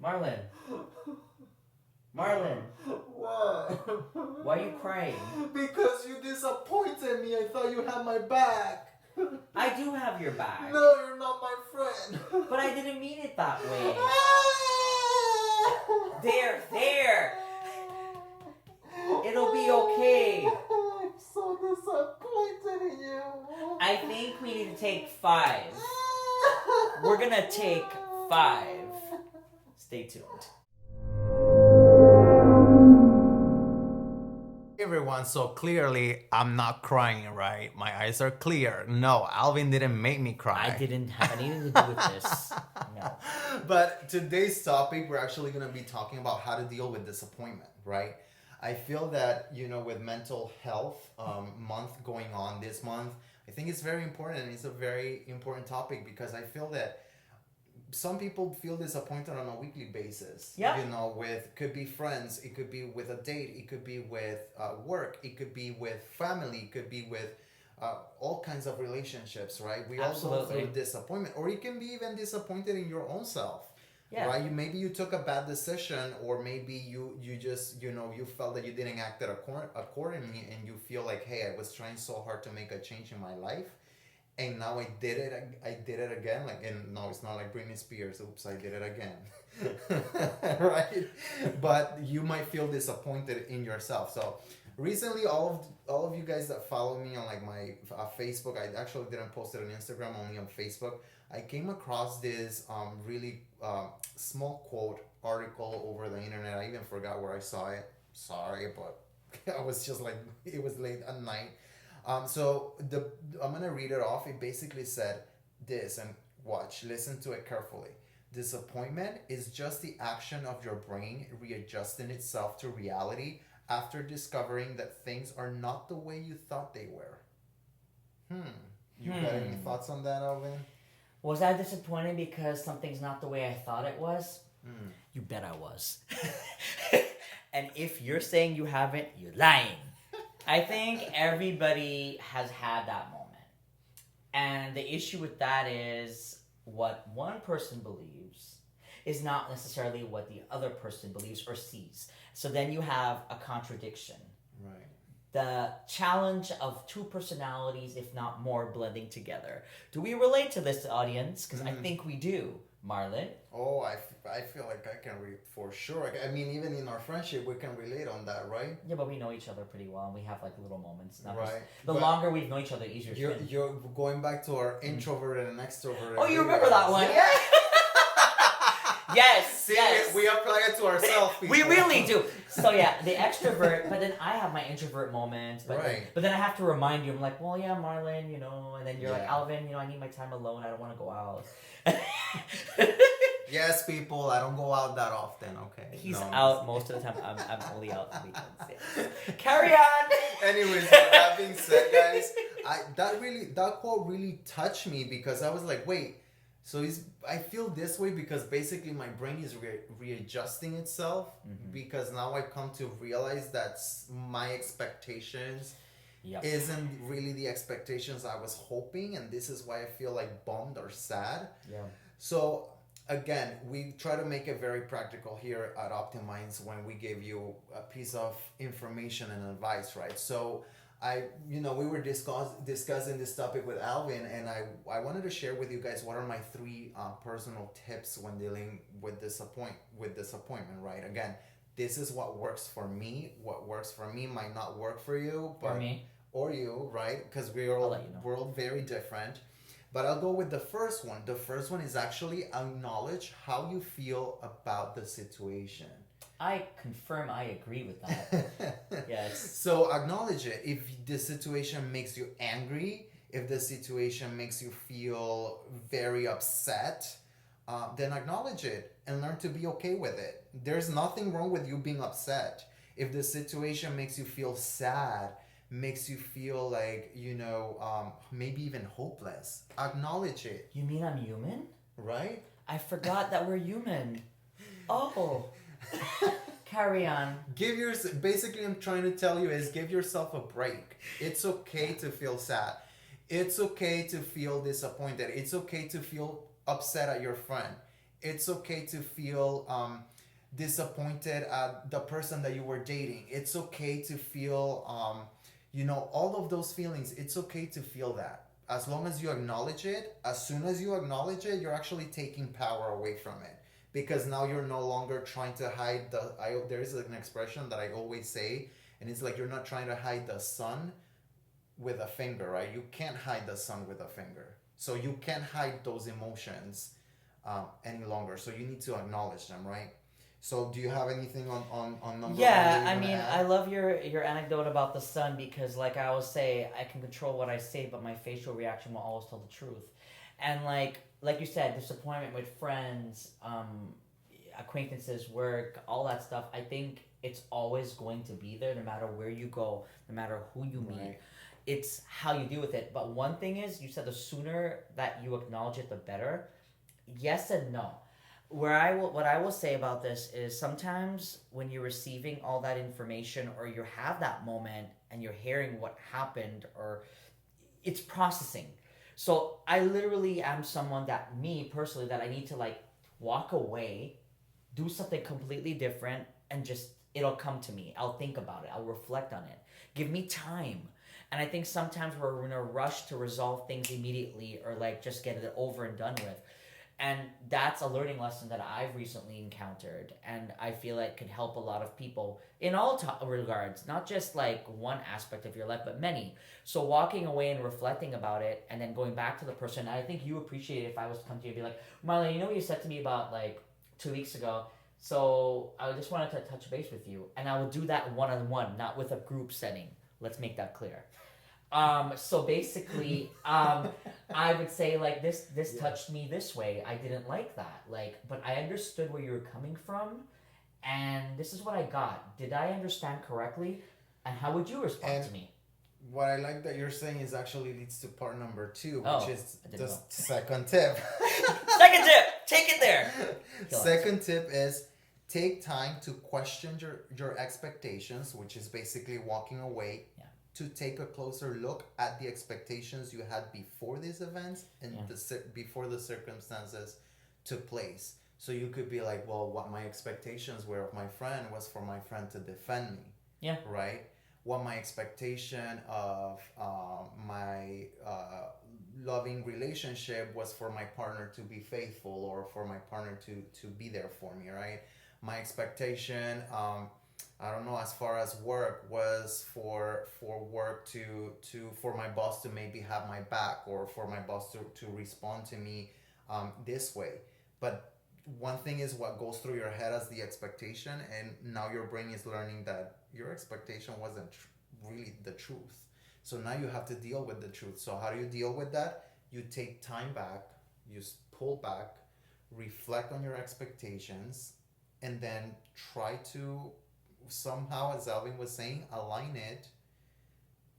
Marlon. Marlon. What? Why are you crying? Because you disappointed me. I thought you had my back. I do have your back. No, you're not my friend. But I didn't mean it that way. There. It'll be okay. I'm so disappointed in you. I think we need to take 5. We're gonna take 5. Stay tuned. Everyone, so clearly I'm not crying, right? My eyes are clear. No, Alvin didn't make me cry. I didn't have anything to do with this. No. But today's topic, we're actually going to be talking about how to deal with disappointment, right? I feel that, with mental health month going on this month, I think it's very important. It's a very important topic because I feel that some people feel disappointed on a weekly basis. Yeah. Could be friends, it could be with a date, it could be with work, it could be with family, it could be with all kinds of relationships, right? We all go through disappointment, or you can be even disappointed in your own self. Yeah. Right? Maybe you took a bad decision, or maybe you just, you felt that you didn't act accordingly, and you feel like, hey, I was trying so hard to make a change in my life. And now I did it again. And no, it's not like Britney Spears. Oops, I did it again. Right? But you might feel disappointed in yourself. So recently, all of you guys that follow me on like my Facebook, I actually didn't post it on Instagram, only on Facebook. I came across this really small quote article over the internet. I even forgot where I saw it. Sorry, but I was just like, it was late at night. So I'm going to read it off. It basically said this, and listen to it carefully. Disappointment is just the action of your brain readjusting itself to reality after discovering that things are not the way you thought they were. You got any thoughts on that, Alvin? Was I disappointed because something's not the way I thought it was? You bet I was. And if you're saying you haven't, you're lying. I think everybody has had that moment. And the issue with that is what one person believes is not necessarily what the other person believes or sees. So then you have a contradiction. Right. The challenge of two personalities, if not more, blending together. Do we relate to this, audience? Because I think we do. Marlon? Oh, I feel like I can for sure. I mean, even in our friendship, we can relate on that, right? Yeah, but we know each other pretty well, and we have like little moments. Right. The longer we've known each other, the easier it's been. You're going back to our introverted and extroverted. Oh, you remember that one? Yeah. Yes. See, we apply it to ourselves. We really do. So yeah, the extrovert, but then I have my introvert moments. But then I have to remind you. I'm like, well, yeah, Marlon, and then you're like, Alvin, I need my time alone. I don't want to go out. Yes, people, I don't go out that often. Okay. He's out most of the time. I'm only out on weekends. Yeah. Carry on. Anyways, that being said, guys, that quote really touched me because I was like, wait. So I feel this way because basically my brain is readjusting itself because now I come to realize that my expectations isn't really the expectations I was hoping, and this is why I feel like bummed or sad. Yeah. So again, we try to make it very practical here at OptiMinds when we give you a piece of information and advice, right? So we were discussing this topic with Alvin, and I wanted to share with you guys what are my 3 personal tips when dealing with disappointment, right? Again, this is what works for me. What works for me might not work for you, but or you, right? Because we're all very different. But I'll go with the first one. The first one is actually acknowledge how you feel about the situation. I confirm I agree with that. Yes. So acknowledge it. If the situation makes you angry, if the situation makes you feel very upset, then acknowledge it and learn to be okay with it. There's nothing wrong with you being upset. If the situation makes you feel sad, makes you feel like, maybe even hopeless, acknowledge it. You mean I'm human? Right? I forgot that we're human. Oh. Carry on. Basically, I'm trying to tell you is give yourself a break. It's okay to feel sad. It's okay to feel disappointed. It's okay to feel upset at your friend. It's okay to feel disappointed at the person that you were dating. It's okay to feel, all of those feelings. It's okay to feel that. As long as you acknowledge it, as soon as you acknowledge it, you're actually taking power away from it. Because now you're no longer trying to hide there is an expression that I always say, and it's like you're not trying to hide the sun with a finger, right? You can't hide the sun with a finger. So you can't hide those emotions any longer. So you need to acknowledge them, right? So do you have anything on number Yeah, one? I mean, I love your anecdote about the sun because, like I always say, I can control what I say, but my facial reaction will always tell the truth. And like you said, disappointment with friends, acquaintances, work, all that stuff. I think it's always going to be there, no matter where you go, no matter who you meet. Right. It's how you deal with it. But one thing is, you said the sooner that you acknowledge it, the better. Yes and no. What I will say about this is sometimes when you're receiving all that information or you have that moment and you're hearing what happened or it's processing. So I literally am someone that, me personally, that I need to like walk away, do something completely different, and just it'll come to me. I'll think about it. I'll reflect on it. Give me time. And I think sometimes we're in a rush to resolve things immediately or like just get it over and done with. And that's a learning lesson that I've recently encountered, and I feel like could help a lot of people in all regards, not just like one aspect of your life, but many. So walking away and reflecting about it, and then going back to the person. I think you appreciate it if I was to come to you and be like, Marlon, you know what you said to me about like 2 weeks ago? So I just wanted to touch base with you, and I would do that one-on-one, not with a group setting. Let's make that clear. So basically, I would say like this touched me this way. I didn't like that, but I understood where you were coming from, and this is what I got. Did I understand correctly? And how would you respond to me? What I like that you're saying is actually leads to part number 2, which is the second tip. Second tip, take it there. Second tip is take time to question your expectations, which is basically walking away. To take a closer look at the expectations you had before these events and before the circumstances took place. So you could be like, well, what my expectations were of my friend was for my friend to defend me. Yeah. Right? What my expectation of my loving relationship was for my partner to be faithful or for my partner to be there for me, right? My expectation... I don't know, as far as work was for work for my boss to maybe have my back or for my boss to respond to me this way. But one thing is what goes through your head as the expectation, and now your brain is learning that your expectation wasn't really the truth. So now you have to deal with the truth. So how do you deal with that? You take time back, you pull back, reflect on your expectations, and then try to somehow, as Alvin was saying, align it,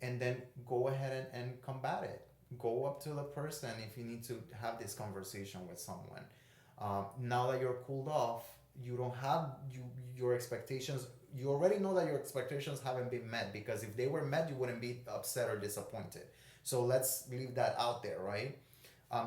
and then go ahead and combat it. Go up to the person if you need to have this conversation with someone. Now that you're cooled off, you don't have your expectations. You already know that your expectations haven't been met, because if they were met, you wouldn't be upset or disappointed. So let's leave that out there, right?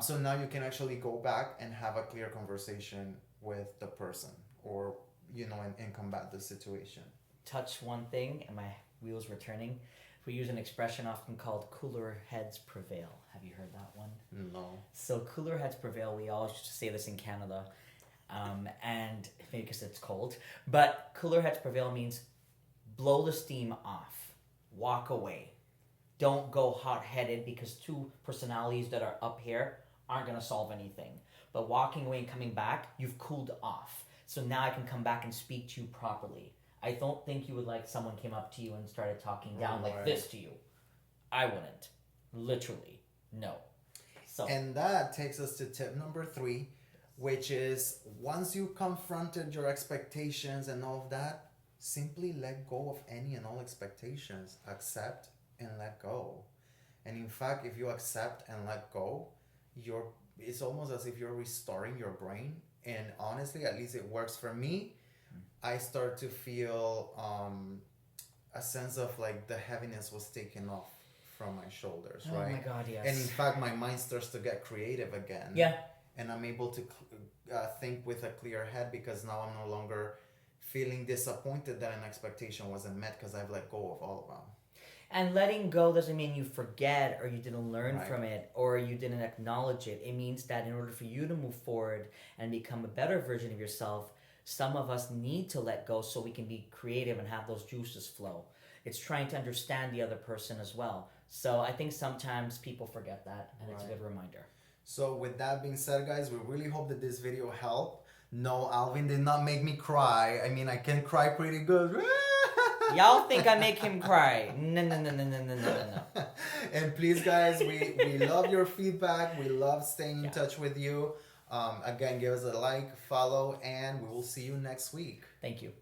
So now you can actually go back and have a clear conversation with the person, or and combat the situation. Touch one thing, and my wheels were turning. We use an expression often called "cooler heads prevail." Have you heard that one? No. So cooler heads prevail. We always used to say this in Canada, and maybe because it's cold. But cooler heads prevail means blow the steam off, walk away. Don't go hot-headed, because two personalities that are up here aren't gonna solve anything. But walking away and coming back, you've cooled off. So now I can come back and speak to you properly. I don't think you would like someone came up to you and started talking down like this to you. I wouldn't. Literally. No. So. And that takes us to tip number 3, which is once you confronted your expectations and all of that, simply let go of any and all expectations. Accept and let go. And in fact, if you accept and let go, it's almost as if you're restoring your brain. And honestly, at least it works for me. I start to feel a sense of like the heaviness was taken off from my shoulders, right? Oh my God, yes. And in fact, my mind starts to get creative again. Yeah. And I'm able to think with a clear head, because now I'm no longer feeling disappointed that an expectation wasn't met because I've let go of all of them. And letting go doesn't mean you forget or you didn't learn from it or you didn't acknowledge it. It means that in order for you to move forward and become a better version of yourself, some of us need to let go so we can be creative and have those juices flow. It's trying to understand the other person as well. So I think sometimes people forget that, and it's a good reminder. So with that being said, guys, we really hope that this video helped. No, Alvin did not make me cry. I mean, I can cry pretty good. Y'all think I make him cry. No. And please, guys, we love your feedback. We love staying in touch with you. Again, give us a like, follow, and we will see you next week. Thank you.